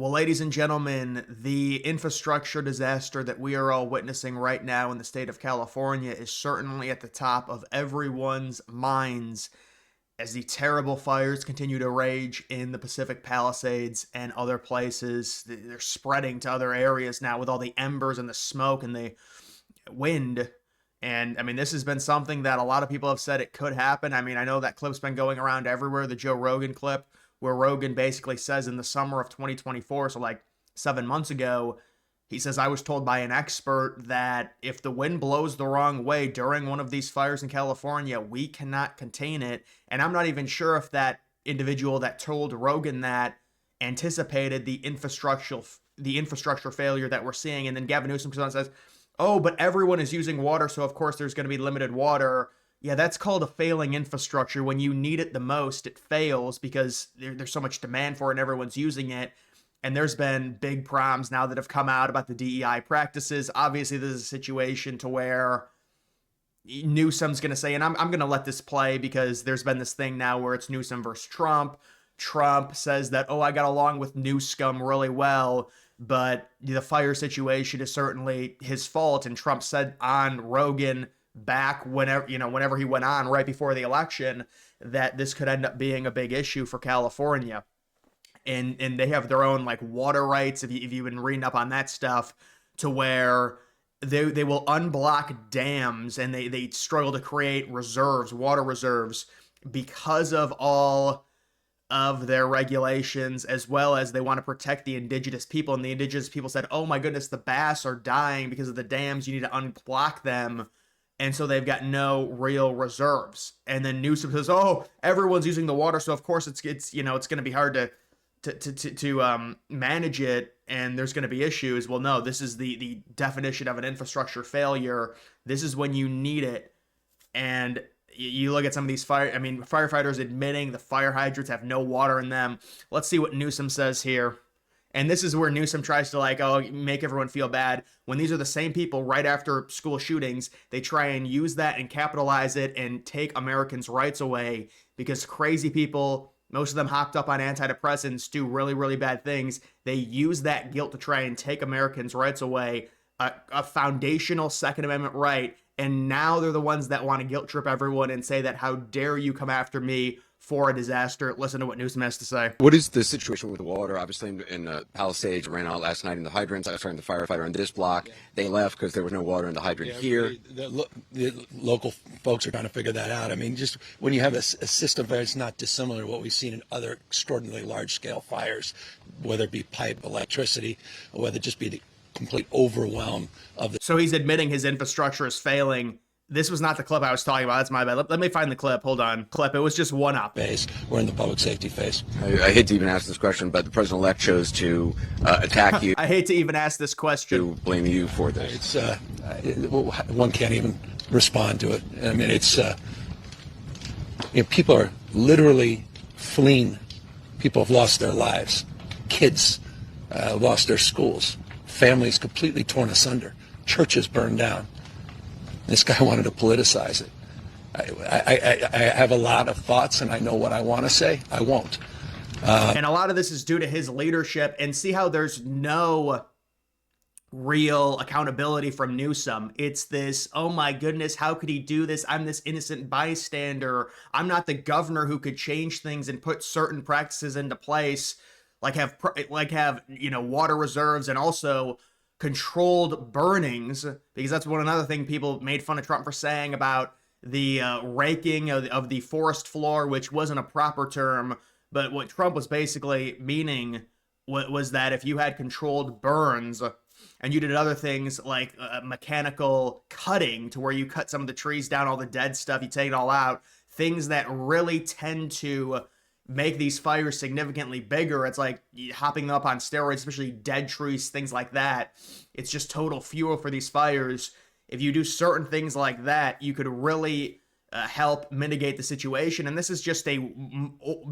Well, ladies and gentlemen, the infrastructure disaster that we are all witnessing right now in the state of California is certainly at the top of everyone's minds as the terrible fires continue to rage in the Pacific Palisades and other places. They're spreading to other areas now with all the embers and the smoke and the wind. And I mean, this has been something that a lot of people have said it could happen. I mean, I know that clip's been going around everywhere, the Joe Rogan clip, where Rogan basically says in the summer of 2024, so like 7 months ago, he says, I was told by an expert that if the wind blows the wrong way during one of these fires in California, we cannot contain it. And I'm not even sure if that individual that told Rogan that anticipated the infrastructure failure that we're seeing. And then Gavin Newsom comes on and says, oh, but everyone is using water, so of course there's going to be limited water. Yeah, that's called a failing infrastructure. When you need it the most, it fails because there's so much demand for it and everyone's using it. And there's been big problems now that have come out about the DEI practices. Obviously, this is a situation to where Newsom's going to say, and I'm going to let this play because there's been this thing now where it's Newsom versus Trump. Trump says that, oh, I got along with Newsom really well, but the fire situation is certainly his fault. And Trump said on Rogan back whenever he went on right before the election that this could end up being a big issue for California. And they have their own like water rights, if you've been reading up on that stuff, to where they will unblock dams and they struggle to create reserves, water reserves, because of all of their regulations, as well as they want to protect the indigenous people. And the indigenous people said, oh my goodness, the bass are dying because of the dams, you need to unblock them. And so they've got no real reserves. And then Newsom says, oh, everyone's using the water, so of course it's going to be hard to manage it, and there's going to be issues. Well, no, this is the definition of an infrastructure failure. This is when you need it. And you look at some of these firefighters admitting the fire hydrants have no water in them. Let's see what Newsom says here. And this is where Newsom tries to make everyone feel bad. When these are the same people right after school shootings, they try and use that and capitalize it and take Americans' rights away because crazy people, most of them hopped up on antidepressants, do really, really bad things. They use that guilt to try and take Americans' rights away, a foundational Second Amendment right. And now they're the ones that want to guilt trip everyone and say that, how dare you come after me for a disaster. Listen to what Newsom has to say. What is the situation with the water? Obviously, in Palisades, ran out last night in the hydrants. I was talking to the firefighter on this block. They left because there was no water in the hydrant here. The local folks are trying to figure that out. I mean, just when you have a system that's not dissimilar to what we've seen in other extraordinarily large-scale fires, whether it be pipe, electricity, or whether it just be the complete overwhelm of the... So he's admitting his infrastructure is failing. This was not the clip I was talking about. That's my bad. Let me find the clip. Hold on. Clip. It was just one up. Phase. We're in the public safety phase. I hate to even ask this question, but the president-elect chose to attack you. I hate to even ask this question. To blame you for this. One can't even respond to it. I mean, people are literally fleeing. People have lost their lives. Kids lost their schools. Families completely torn asunder. Churches burned down. This guy wanted to politicize it. I have a lot of thoughts, and I know what I want to say. I won't. And a lot of this is due to his leadership. And see how there's no real accountability from Newsom. It's this, oh my goodness, how could he do this? I'm this innocent bystander. I'm not the governor who could change things and put certain practices into place, like have water reserves and also controlled burnings, because that's another thing people made fun of Trump for saying about the raking of the forest floor, which wasn't a proper term. But what Trump was basically meaning was that if you had controlled burns and you did other things like mechanical cutting, to where you cut some of the trees down, all the dead stuff, you take it all out, things that really tend to make these fires significantly bigger. It's like hopping them up on steroids, especially dead trees, things like that. It's just total fuel for these fires. If you do certain things like that, you could really help mitigate the situation. And this is just a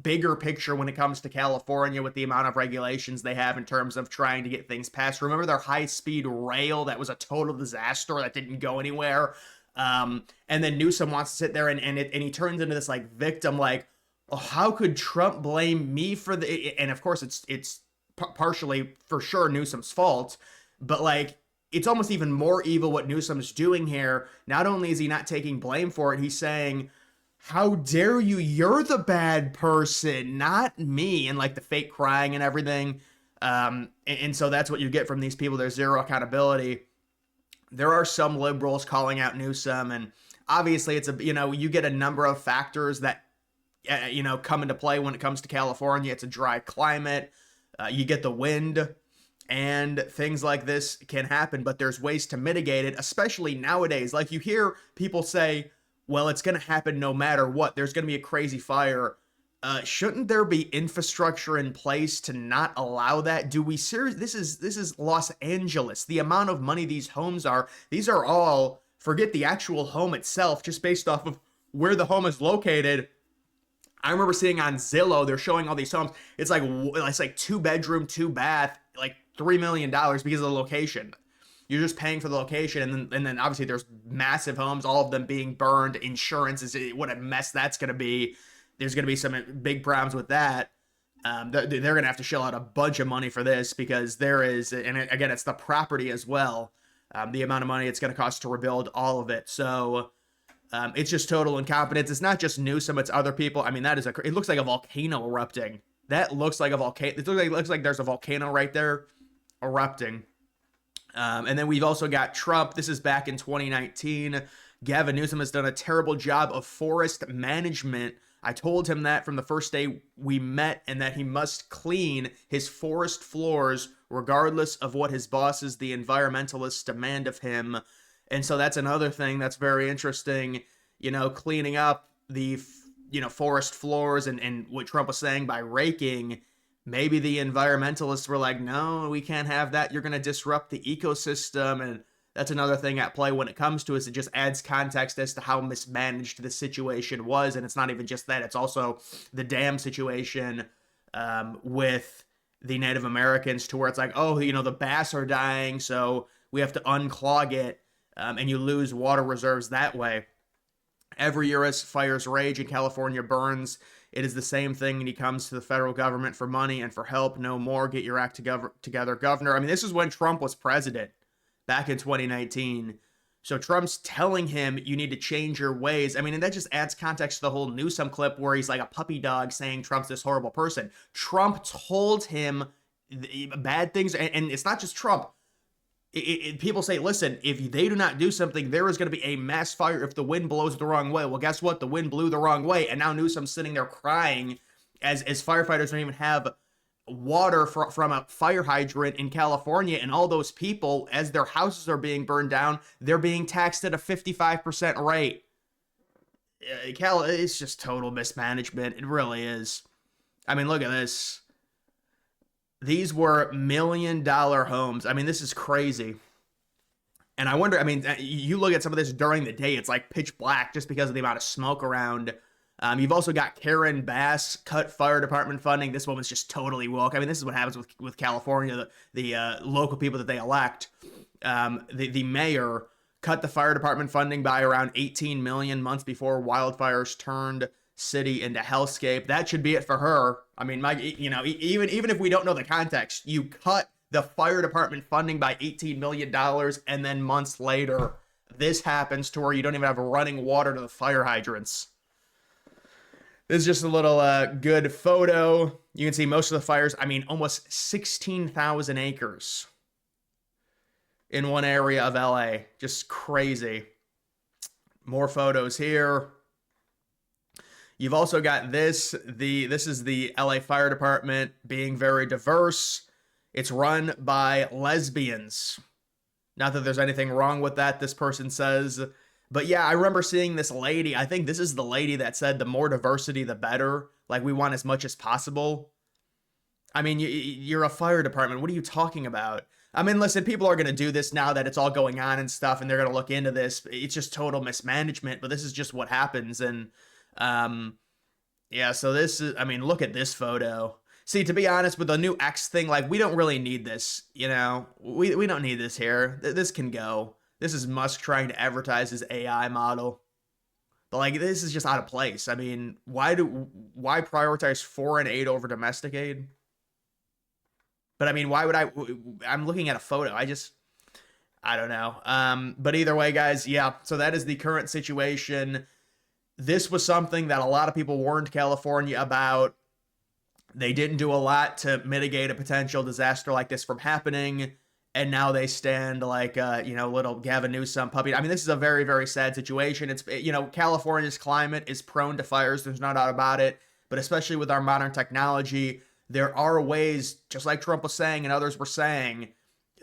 bigger picture when it comes to California, with the amount of regulations they have in terms of trying to get things passed. Remember their high-speed rail? That was a total disaster that didn't go anywhere. And then Newsom wants to sit there and he turns into this like victim, like, oh, how could Trump blame me for the? And of course, it's partially for sure Newsom's fault, but like it's almost even more evil what Newsom's doing here. Not only is he not taking blame for it, he's saying, how dare you? You're the bad person, not me. And like the fake crying and everything. And so that's what you get from these people. There's zero accountability. There are some liberals calling out Newsom, and obviously it's you get a number of factors that come into play when it comes to California. It's a dry climate. You get the wind, and things like this can happen, but there's ways to mitigate it, especially nowadays. Like you hear people say, well, it's going to happen no matter what. There's going to be a crazy fire. Shouldn't there be infrastructure in place to not allow that? Do we seriously? This is Los Angeles. The amount of money these homes are. These are all, forget the actual home itself, just based off of where the home is located. I remember seeing on Zillow, they're showing all these homes. It's like 2-bedroom, 2-bath, like $3 million because of the location. You're just paying for the location, and then obviously there's massive homes, all of them being burned. Insurance is what a mess that's going to be. There's going to be some big problems with that. They're going to have to shell out a bunch of money for this because there is, and again, it's the property as well. The amount of money it's going to cost to rebuild all of it. So it's just total incompetence. It's not just Newsom, it's other people. I mean, it looks like a volcano erupting. That looks like a volcano. It looks like there's a volcano right there erupting. And then we've also got Trump. This is back in 2019. Gavin Newsom has done a terrible job of forest management. I told him that from the first day we met, and that he must clean his forest floors regardless of what his bosses, the environmentalists, demand of him. And so that's another thing that's very interesting, cleaning up the, forest floors, and what Trump was saying by raking. Maybe the environmentalists were like, no, we can't have that. You're going to disrupt the ecosystem. And that's another thing at play when it comes to us. It just adds context as to how mismanaged the situation was. And it's not even just that. It's also the dam situation with the Native Americans, to where it's like, oh, the bass are dying, so we have to unclog it. And you lose water reserves that way. Every year as fires rage and California burns, it is the same thing when he comes to the federal government for money and for help. No more. Get your act together, governor. I mean, this is when Trump was president back in 2019. So Trump's telling him you need to change your ways. I mean, and that just adds context to the whole Newsom clip where he's like a puppy dog saying Trump's this horrible person. Trump told him bad things, and it's not just Trump. People say, listen, if they do not do something, there is going to be a mass fire if the wind blows the wrong way. Well, guess what? The wind blew the wrong way, and now Newsom's sitting there crying as firefighters don't even have water from a fire hydrant in California, and all those people, as their houses are being burned down, they're being taxed at a 55% rate. It's just total mismanagement. It really is. I mean, look at this. These were $1 million homes. I mean, this is crazy. And I wonder, I mean, you look at some of this during the day, it's like pitch black just because of the amount of smoke around. You've also got Karen Bass cut fire department funding. This woman's just totally woke. I mean, this is what happens with California, the local people that they elect. The mayor cut the fire department funding by around 18 million months before wildfires turned city into hellscape. That should be it for her. I mean, even if we don't know the context, you cut the fire department funding by $18 million, and then months later, this happens to where you don't even have running water to the fire hydrants. This is just a little good photo. You can see most of the fires, I mean, almost 16,000 acres in one area of LA. Just crazy. More photos here. You've also got this. This is the LA Fire Department being very diverse. It's run by lesbians. Not that there's anything wrong with that, this person says. But yeah, I remember seeing this lady. I think this is the lady that said the more diversity, the better. Like, we want as much as possible. I mean, you're a fire department. What are you talking about? I mean, listen, people are going to do this now that it's all going on and stuff, and they're going to look into this. It's just total mismanagement, but this is just what happens. And yeah, so this is, I mean, look at this photo. See, to be honest, with the new X thing, like, we don't really need this, we don't need this here. This can go. This is Musk trying to advertise his AI model. But, like, this is just out of place. I mean, why prioritize foreign aid over domestic aid? But I mean, why would I'm looking at a photo. I don't know. But either way, guys, yeah. So that is the current situation. This was something that a lot of people warned California about. They didn't do a lot to mitigate a potential disaster like this from happening. And now they stand like, little Gavin Newsom puppy. I mean, this is a very, very sad situation. California's climate is prone to fires. There's no doubt about it. But especially with our modern technology, there are ways, just like Trump was saying and others were saying,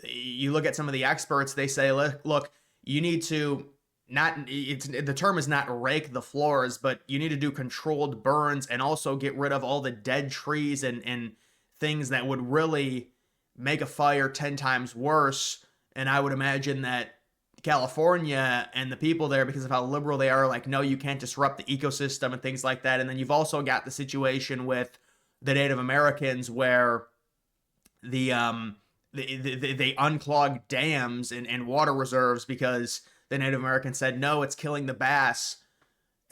you look at some of the experts, they say, look, you need to the term is not rake the floors, but you need to do controlled burns and also get rid of all the dead trees and things that would really make a fire 10 times worse. And I would imagine that California and the people there, because of how liberal they are, like, no, you can't disrupt the ecosystem and things like that. And then you've also got the situation with the Native Americans where they unclogged dams and water reserves because the Native Americans said, no, it's killing the bass.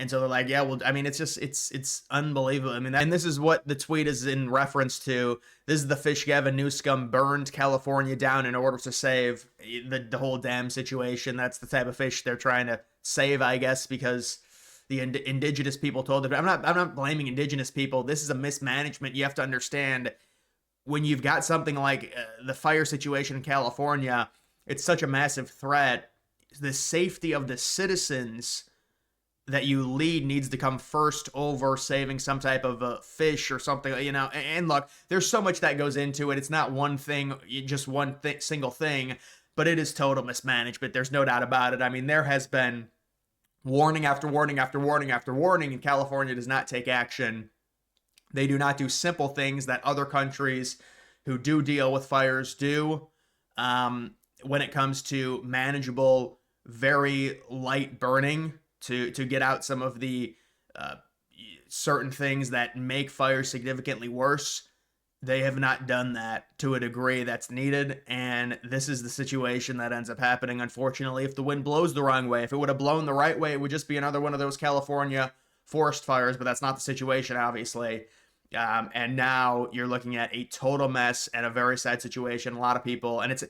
And so they're like, yeah, well, I mean, it's unbelievable. I mean, and this is what the tweet is in reference to. This is the fish Gavin Newsom burned California down in order to save the whole dam situation. That's the type of fish they're trying to save, I guess, because the indigenous people told them. I'm not blaming indigenous people. This is a mismanagement. You have to understand, when you've got something like the fire situation in California, it's such a massive threat. The safety of the citizens that you lead needs to come first over saving some type of a fish or something, and look, there's so much that goes into it. It's not one thing, just one single thing, but it is total mismanagement. There's no doubt about it. I mean, there has been warning after warning after warning after warning, and California does not take action. They do not do simple things that other countries who do deal with fires do. When it comes to manageable, very light burning to get out some of the certain things that make fires significantly worse, they have not done that to a degree that's needed. And this is the situation that ends up happening, unfortunately, if the wind blows the wrong way. If it would have blown the right way, it would just be another one of those California forest fires, but that's not the situation, obviously. And now you're looking at a total mess and a very sad situation. A lot of people, and it's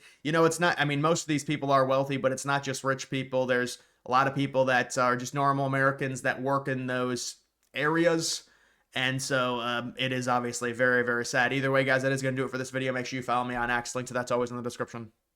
not, I mean, most of these people are wealthy, but it's not just rich people. There's a lot of people that are just normal Americans that work in those areas. And so it is obviously very, very sad. Either way, guys, that is going to do it for this video. Make sure you follow me on X. Link to that's always in the description.